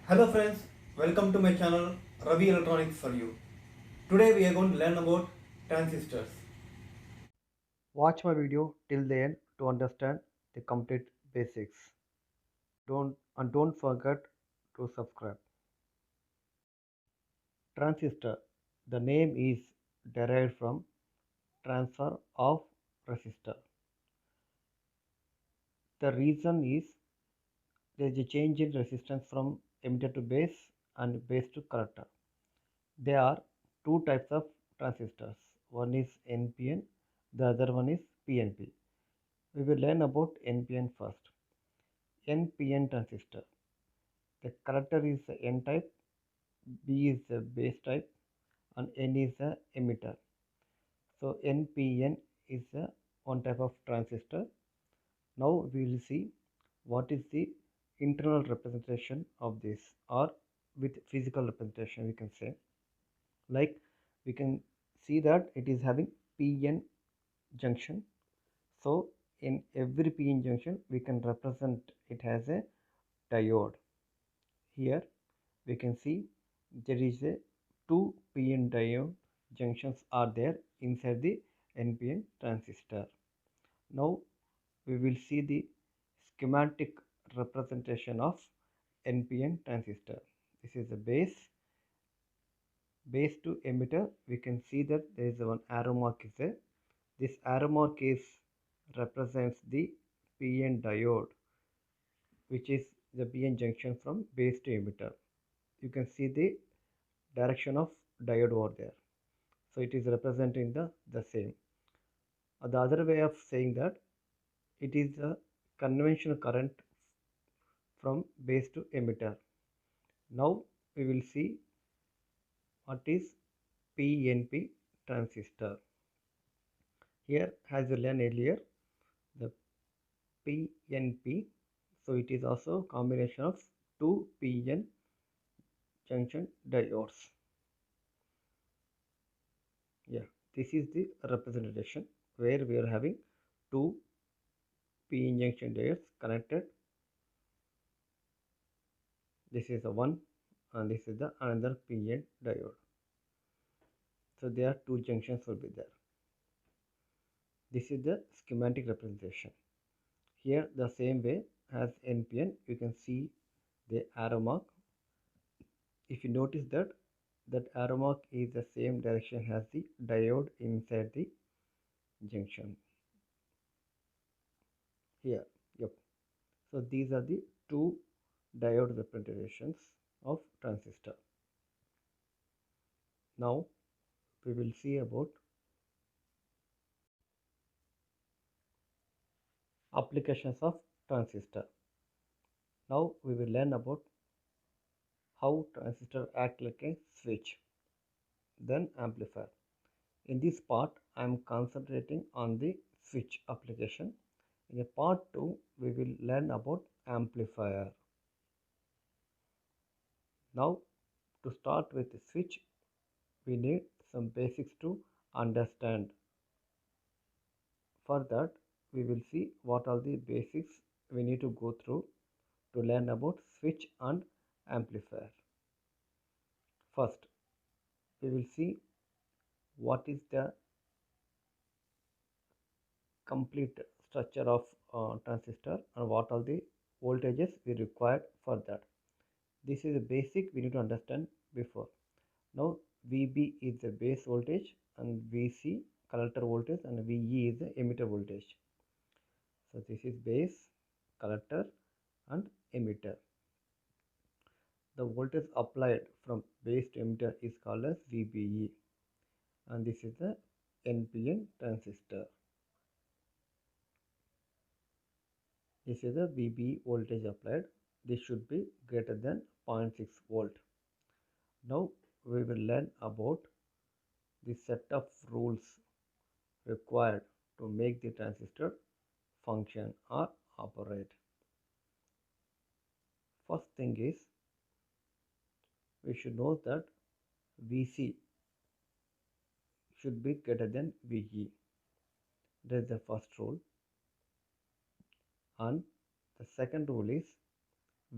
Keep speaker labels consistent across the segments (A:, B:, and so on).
A: Hello friends, welcome to my channel Ravi Electronics for you. Today we are going to learn about transistors.
B: Watch my video till the end to understand the complete basics. Don't forget to subscribe. Transistor. The name is derived from transfer of resistor. The reason is there is a change in resistance from emitter to base and base to collector. There are two types of transistors. One is NPN, the other one is PNP. We will learn about NPN first. NPN transistor. The collector is the N type, B is the base type, and N is the emitter. So NPN is the one type of transistor. Now we will see what is the internal representation of this, or with physical representation we can say. Like we can see that it is having PN junction. So in every PN junction we can represent it as a diode. Here we can see there is a two PN diode junctions are there inside the NPN transistor. Now we will see the schematic representation of NPN transistor. This is the base to emitter. We can see that there is one arrow mark is there. This arrow mark is represents the PN diode, which is the PN junction from base to emitter. You can see the direction of diode over there, so it is representing the same. The other way of saying that it is a conventional current from base to emitter. Now we will see what is PNP transistor. Here, as we learned earlier, the PNP, so it is also combination of two PN junction diodes. Yeah, this is the representation where we are having two PN junction diodes connected. This is the one and this is the another PN diode. So there are two junctions will be there. This is the schematic representation. Here the same way as NPN, you can see the arrow mark. If you notice that arrow mark is the same direction as the diode inside the junction. Here, yep. So these are the two diode representations of transistor. Now we will see about applications of transistor. Now we will learn about how transistor act like a switch, then amplifier. In this part, I am concentrating on the switch application. In part 2, we will learn about amplifier. Now, to start with the switch, we need some basics to understand. For that, we will see what are the basics we need to go through to learn about switch and amplifier. First, we will see what is the complete structure of transistor and what are the voltages we required for that. This is a basic we need to understand before. Now VB is the base voltage and VC collector voltage and VE is the emitter voltage. So this is base, collector and emitter. The voltage applied from base to emitter is called as VBE, and this is the NPN transistor. This is the VBE voltage applied. This should be greater than 0.6 volt. Now we will learn about the set of rules required to make the transistor function or operate. First thing is we should know that VC should be greater than VE. That is the first rule. And the second rule is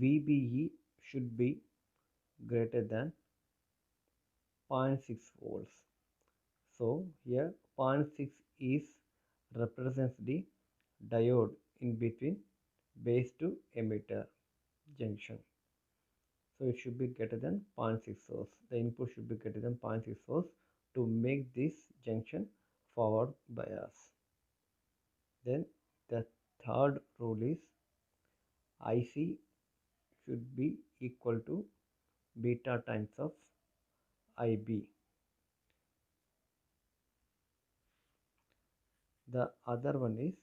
B: VBE should be greater than 0.6 volts. So here 0.6 is represents the diode in between base to emitter junction. So it should be greater than 0.6 source. The input should be greater than 0.6 source to make this junction forward bias. Then the third rule is IC should be equal to beta times of IB. The other one is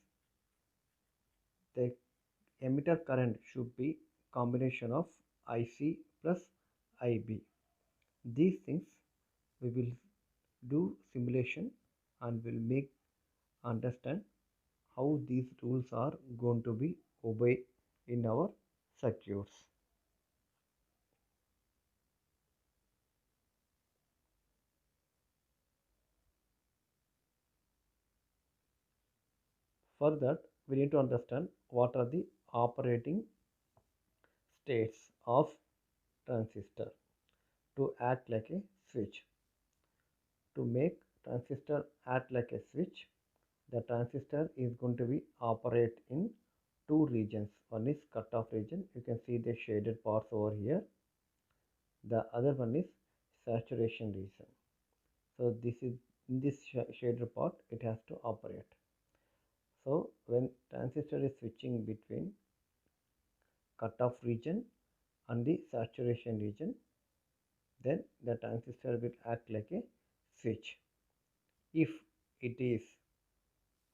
B: the emitter current should be combination of IC plus IB. These things we will do simulation and will make understand how these rules are going to be obeyed in our circuits. For that, we need to understand what are the operating states of transistor to act like a switch. To make transistor act like a switch, the transistor is going to be operate in two regions. One is cutoff region. You can see the shaded parts over here. The other one is saturation region. So this is in this shaded part it has to operate. So when transistor is switching between cutoff region and the saturation region, then the transistor will act like a switch. If it is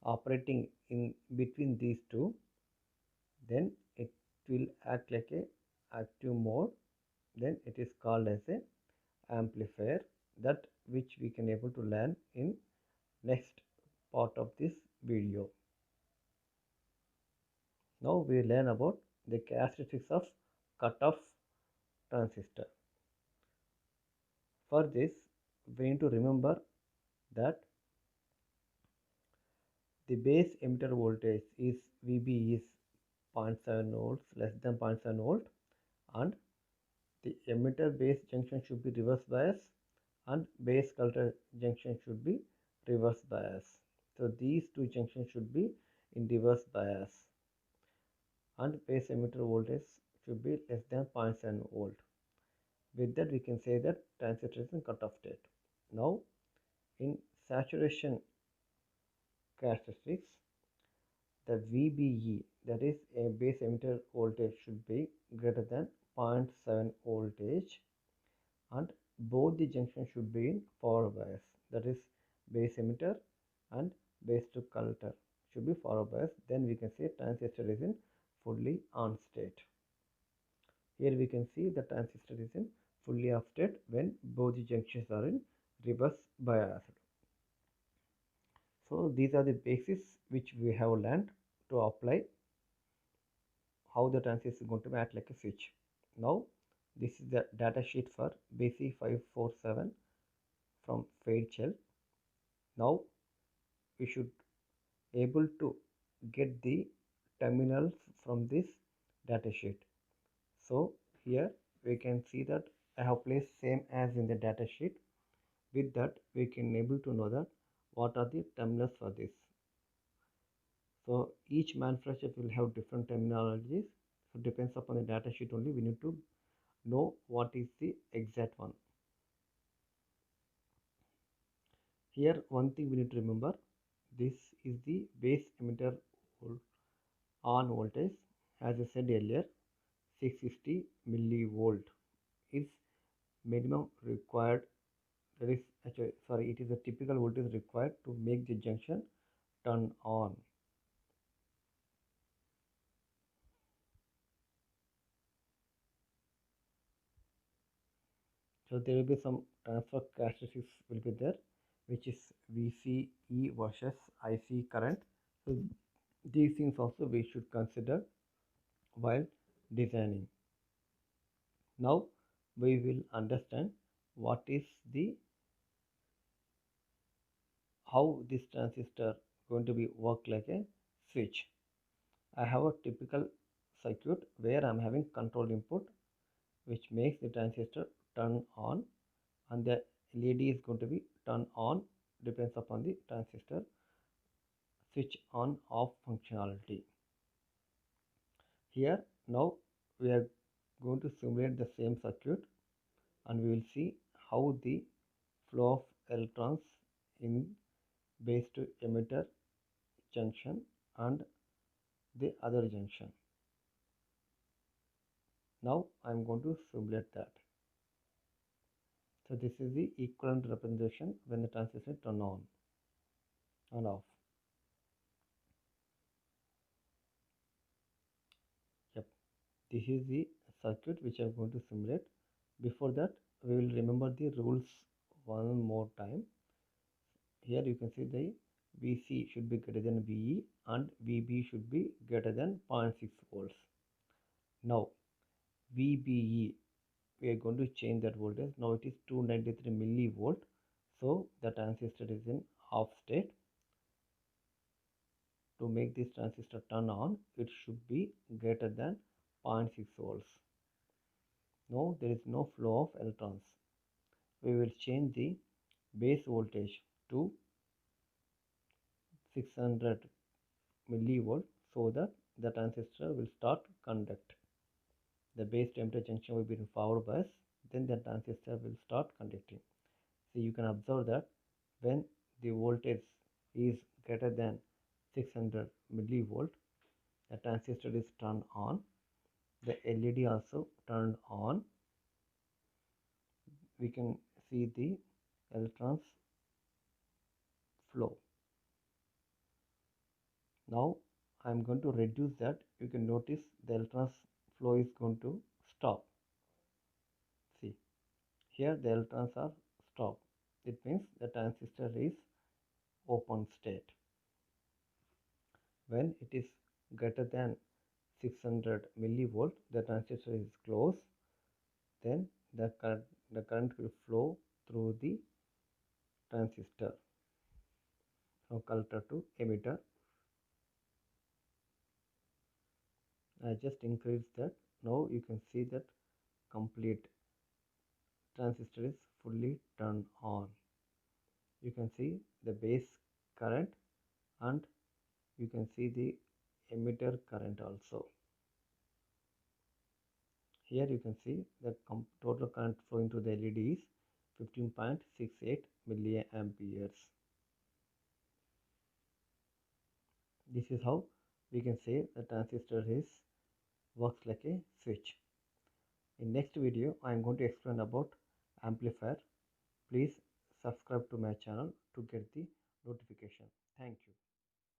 B: operating in between these two, then it will act like a active mode. Then it is called as a amplifier, that which we can able to learn in next part of this video. Now we learn about the characteristics of cutoff transistor. For this, we need to remember that the base emitter voltage is VB is 0.7 volts, less than 0.7 volt, and the emitter base junction should be reverse bias and base collector junction should be reverse bias. So these two junctions should be in reverse bias and base emitter voltage should be less than 0.7 volt. With that we can say that transistor is in cutoff state. Now in saturation characteristics, the VBE, that is a base emitter voltage, should be greater than 0.7 voltage and both the junctions should be in forward bias, that is base emitter and base to collector should be forward bias. Then we can say transistor is in fully on state. Here we can see the transistor is in fully off state when both the junctions are in reverse bias. So these are the basis which we have learned to apply how the transistor is going to act like a switch. Now this is the data sheet for BC547 from Fairchild. Now we should able to get the terminals from this data sheet. So here we can see that I have placed same as in the data sheet. With that we can able to know that what are the terminals for this. So each manufacturer will have different terminologies. So depends upon the data sheet only. We need to know what is the exact one. Here one thing we need to remember, this is the base emitter on voltage. As I said earlier, 650 millivolt is minimum required, that is actually sorry, it is a typical voltage required to make the junction turn on. So there will be some transfer characteristics will be there, which is VCE versus IC current. So these things also we should consider while designing. Now we will understand what is the how this transistor going to be work like a switch. I have a typical circuit where I am having control input which makes the transistor turn on, and the LED is going to be turn on, depends upon the transistor switch on off functionality. Here now we are going to simulate the same circuit, and we will see how the flow of electrons in base to emitter junction and the other junction. Now I am going to simulate that. So this is the equivalent representation when the transistor turn on and off. Yep, this is the circuit which I am going to simulate. Before that, we will remember the rules one more time. Here you can see the VC should be greater than VE and VB should be greater than 0.6 volts. Now VBE, we are going to change that voltage. Now it is 293 millivolt. So the transistor is in off state. To make this transistor turn on, it should be greater than 0.6 volts. Now there is no flow of electrons. We will change the base voltage to 600 millivolt so that the transistor will start conduct. The base to emitter junction will be in forward bias, then the transistor will start conducting. So you can observe that when the voltage is greater than 600 millivolt, the transistor is turned on, the LED also turned on. We can see the electrons flow. Now I am going to reduce that. You can notice the electrons flow is going to stop. See, here the electrons are stopped. It means the transistor is open state. When it is greater than 600 millivolt, the transistor is closed. Then the current will flow through the transistor from collector to emitter. I just increased that. Now you can see that complete transistor is fully turned on. You can see the base current and you can see the emitter current also. Here you can see the total current flowing through the LED is 15.68 milliamperes. This is how we can say the transistor works like a switch. In next video, I am going to explain about amplifier. Please subscribe to my channel to get the